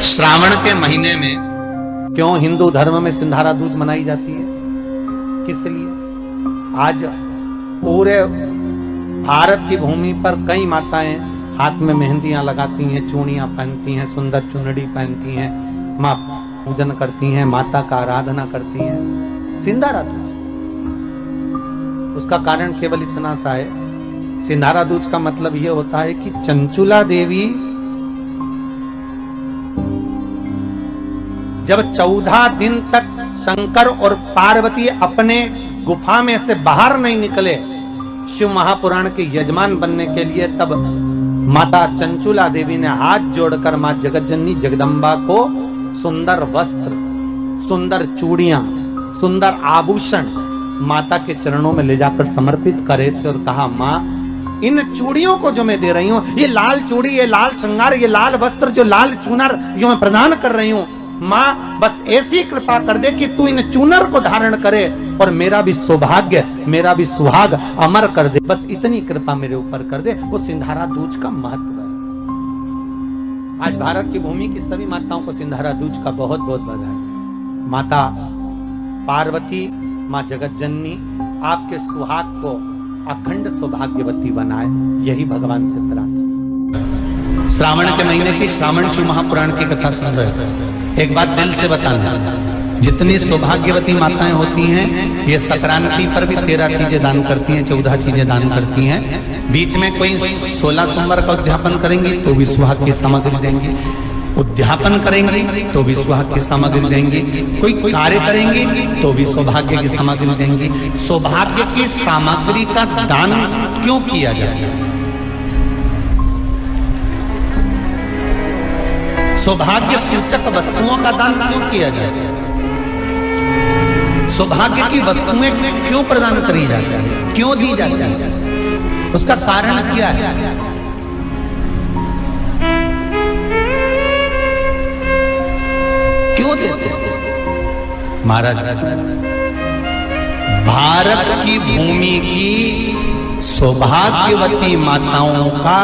श्रावण के महीने में क्यों हिंदू धर्म में सिंधारा दूज मनाई जाती है? किस लिए? आज पूरे भारत की भूमि पर कई माताएं हाथ में मेहंदियां लगाती हैं, चूड़ियां पहनती हैं, सुंदर चुनरी पहनती हैं, मां पूजन करती हैं, माता का आराधना करती हैं। सिंधारा दूज, उसका कारण केवल इतना सा है। सिंधारा दूज का मतलब यह होता है कि चंचुला देवी जब 14 दिन तक शंकर और पार्वती अपने गुफा में से बाहर नहीं निकले शिव महापुराण के यजमान बनने के लिए, तब माता चंचुला देवी ने हाथ जोड़कर मां जगतजननी जगदम्बा को सुंदर वस्त्र, सुंदर चूड़ियां, सुंदर आभूषण माता के चरणों में ले जाकर समर्पित करे थे और कहा, मां इन चूड़ियों को जो मैं दे रही हूं, ये लाल चूड़ी, ये लाल श्रृंगार, ये लाल वस्त्र, जो लाल चूनर जो मैं प्रदान कर रही हूं, मां बस ऐसी कृपा कर दे कि तू इन चूनर को धारण करे और मेरा भी सौभाग्य, मेरा भी सुहाग अमर कर दे। बस इतनी कृपा मेरे ऊपर कर दे। वो सिंधारा दूज का महत्व है। आज भारत की भूमि की सभी माताओं को सिंधारा दूज का बहुत बहुत बधाई। माता पार्वती, मां जगतजननी आपके सुहाग को अखंड सौभाग्यवती बनाए, यही भगवान से प्रार्थना। श्रावण के महीने की श्रावण शिव महापुराण की कथा सुन रहे थे। एक बात दिल से बताना, जितनी सौभाग्यवती माताएं होती हैं, ये संक्रांति पर भी 13 चीजें दान करती हैं, 14 चीजें दान करती हैं। बीच में कोई 16 सोमवार का उद्यापन करेंगी तो भी सुहाग की सामग्री देंगी, उद्यापन करेंगी तो भी सुहाग की सामग्री देंगी, कोई कार्य करेंगी तो भी सौभाग्य की सामग्री देंगी। सौभाग्य की सामग्री का दान क्यों किया जाए? सौभाग्य सूचक वस्तुओं का दान क्यों किया जाए? सौभाग्य की वस्तुएं क्यों प्रदान करी जाती है, क्यों दी जाती है? उसका कारण क्या है? क्यों देते हैं? महाराज, भारत की भूमि की सौभाग्यवती माताओं का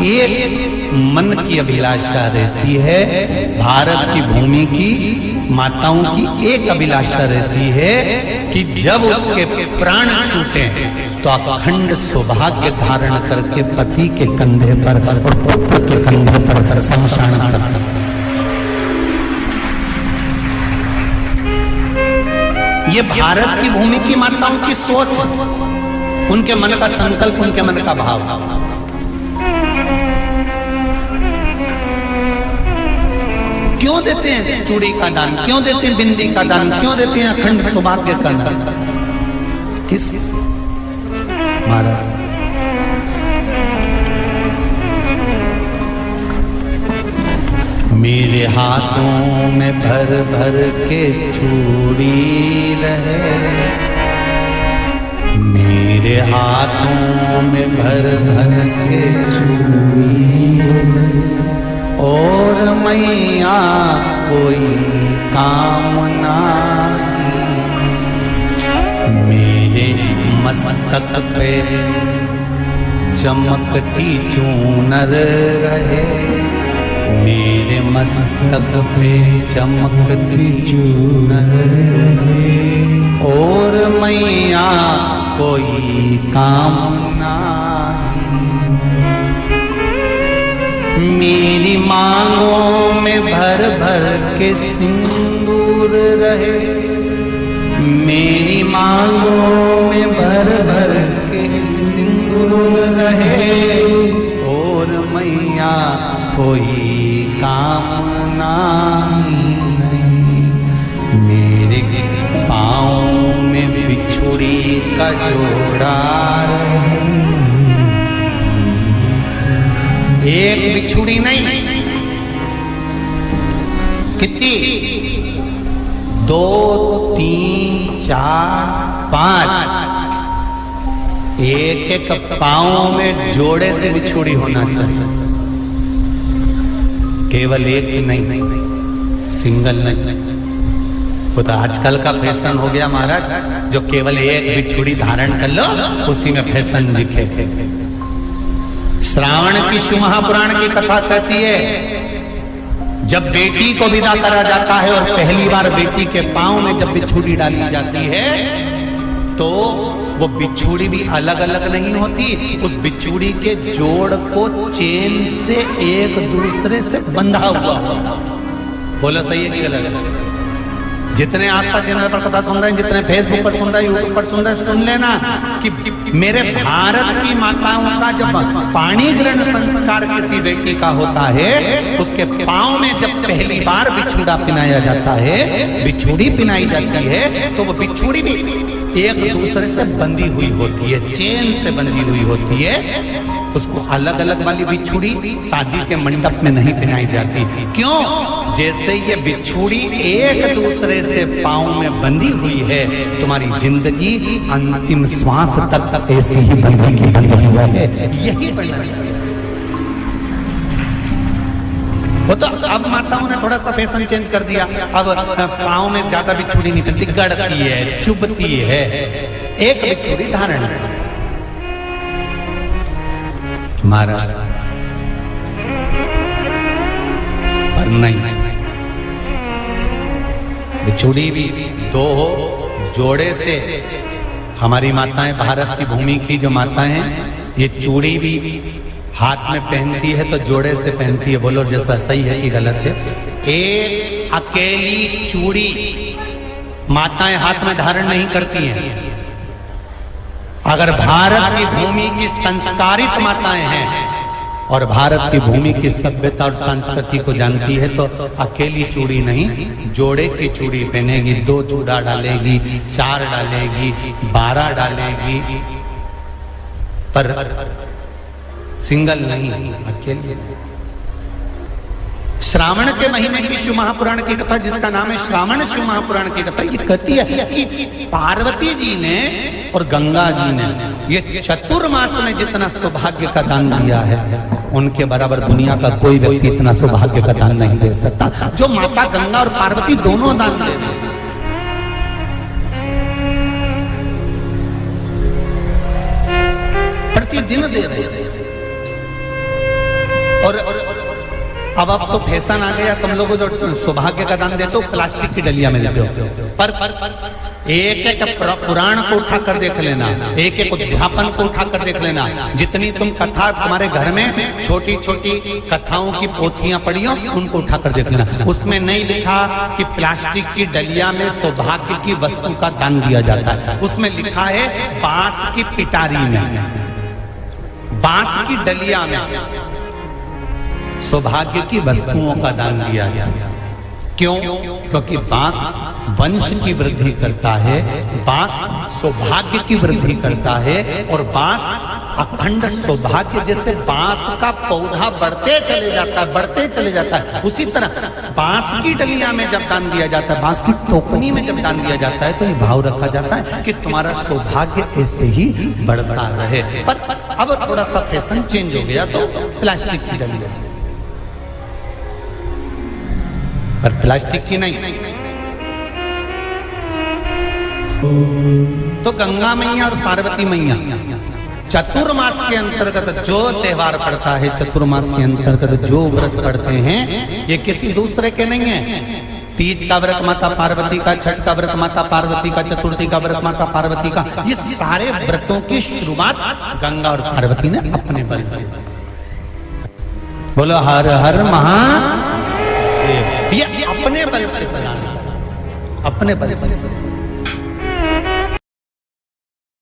एक मन की अभिलाषा रहती है। भारत की भूमि की माताओं की एक अभिलाषा रहती है कि जब उसके प्राण छूटे तो अखंड सौभाग्य धारण करके पति के कंधे पर और पुत्र के कंधे पर शमशान कर। ये भारत की भूमि की माताओं की सोच, उनके मन का संकल्प, उनके मन का भाव। क्यों देते हैं चूड़ी का दान, क्यों देते हैं बिंदी का दान, क्यों देते हैं अखंड सौभाग्य का दान? किस महाराज? मेरे हाथों में भर भर के चूड़ी रहे, मेरे हाथों में भर भर के चूड़ी, और मैया कोई कामना मेरे मस्तक पे चमकती चूनर रहे, मेरे मस्तक पे चमकती चूनर रहे, और मैया कोई कामना मेरी मांगों में भर भर के सिंदूर रहे, मेरी मांगों में भर भर के सिंदूर रहे, और मैया कोई कामना नहीं, मेरे पाँव में बिछुड़ी का जोड़ा रहे। एक बिछुड़ी नहीं, कितनी? 2, 3, 4, 5, एक एक पांव में जोड़े से बिछुड़ी होना चाहिए। केवल एक नहीं, सिंगल नहीं। वो तो आजकल का फैशन हो गया महाराज, जो केवल एक बिछुड़ी धारण कर लो उसी में फैशन दिखे। श्रावण की शिव महापुराण की कथा कहती है, जब बेटी को विदा करा जाता है और पहली बार बेटी के पांव में जब बिछुड़ी डाली जाती है तो वो बिछुड़ी भी अलग अलग नहीं होती, उस बिछुड़ी के जोड़ को चेन से एक दूसरे से बंधा हुआ होता। बोलो सही है कि गलत? जितने आस्था चैनल पर कथा सुन रहे हैं, जितने फेसबुक पर सुन रहे हैं, यूट्यूब पर सुन रहे हैं, सुन लेना कि मेरे भारत की माताओं का जब पाणी ग्रहण संस्कार किसी बेटी का होता है, उसके पांव में जब पहली बार बिछुड़ा पिनाया जाता है, बिछुड़ी पिनाई जाती है, तो वो बिछुड़ी भी एक दूसरे से बंधी हुई होती है, चेन से बंधी हुई होती है। उसको अलग अलग वाली बिछुड़ी शादी के मंडप में नहीं पिनाई जाती। क्यों? जैसे ये बिछुड़ी एक दूसरे से पांव में बंधी हुई है, तुम्हारी जिंदगी अंतिम श्वास तक ऐसी ही बंधी हुआ है, यही बनना चाहिए। वो तो अब माताओं ने थोड़ा सा फैशन चेंज कर दिया, अब पांव में ज्यादा बिछुड़ी नहीं पहनती, गड़ती है, चुभती है, एक बिछुड़ी धारण महाराज। पर नहीं, बिछुड़ी भी दो हो, जोड़े से। हमारी माताएं, भारत की भूमि की जो माताएं हैं, ये चूड़ी भी हाथ में पहनती है तो जोड़े से पहनती है। बोलो जैसा सही है कि गलत है? एक अकेली चूड़ी माताएं हाथ में धारण नहीं करती हैं। अगर भारत की भूमि की संस्कारित माताएं हैं और भारत की भूमि की सभ्यता और संस्कृति को जानती है तो अकेली चूड़ी नहीं, जोड़े की चूड़ी पहनेगी, 2 चूड़ा डालेगी, 4 डालेगी, 12 डालेगी, पर सिंगल नहीं, अकेले। श्रावण के महीने की शिव महापुराण की कथा, जिसका नाम है श्रावण शिव महापुराण की कथा, ये कहती है कि पार्वती जी ने और गंगा जी ने ये चतुर्मास में जितना सौभाग्य का दान दिया है, उनके बराबर दुनिया का कोई व्यक्ति इतना सौभाग्य का दान नहीं दे सकता जो माता गंगा और पार्वती दोनों दान दे रहे हैं। प्रतिदिन दे रहे हैं। और अब तो फैशन आ गया, तुम लोगों जो सौभाग्य का दान देते हो प्लास्टिक की डलिया में देते हो, पर एक एक पुराण को उठा कर देख लेना, एक एक उद्यापन को उठा कर देख लेना। जितनी तुम कथा तुम्हारे घर में छोटी छोटी कथाओं की पोथियां पड़ी हो, उनको उठा कर देख लेना। उसमें नहीं लिखा कि प्लास्टिक की डलिया में सौभाग्य की वस्तु का दान दिया जाता है। उसमें लिखा है बांस की पिटारी में, बांस की डलिया में सौभाग्य की वस्तुओं का दान दिया जाता है। क्यों? क्योंकि बांस वंश की वृद्धि करता है, बांस सौभाग्य की वृद्धि करता है, और बांस अखंड सौभाग्य। जैसे बांस का पौधा बढ़ते चले जाता है, बढ़ते चले जाता है, उसी तरह बांस की डलिया में जब दान दिया जाता है, बांस की टोकनी में जब दान दिया जाता है, तो ये भाव रखा जाता है कि तुम्हारा सौभाग्य ऐसे ही बढ़ता रहे। पर अब थोड़ा सा फैशन चेंज हो गया तो प्लास्टिक की डलिया, पर प्लास्टिक की नहीं। तो गंगा मैया और पार्वती मैया चतुर्मास के अंतर्गत जो त्योहार पड़ता है, चतुर्मास के अंतर्गत जो व्रत पड़ते हैं, ये किसी दूसरे के नहीं है। तीज का व्रत माता पार्वती का, छठ का व्रत माता पार्वती का, चतुर्थी का व्रत माता पार्वती का, ये सारे व्रतों की शुरुआत गंगा और पार्वती ने अपने बल से। बोलो हर हर महादेव। ये अपने बल से, अपने बल से।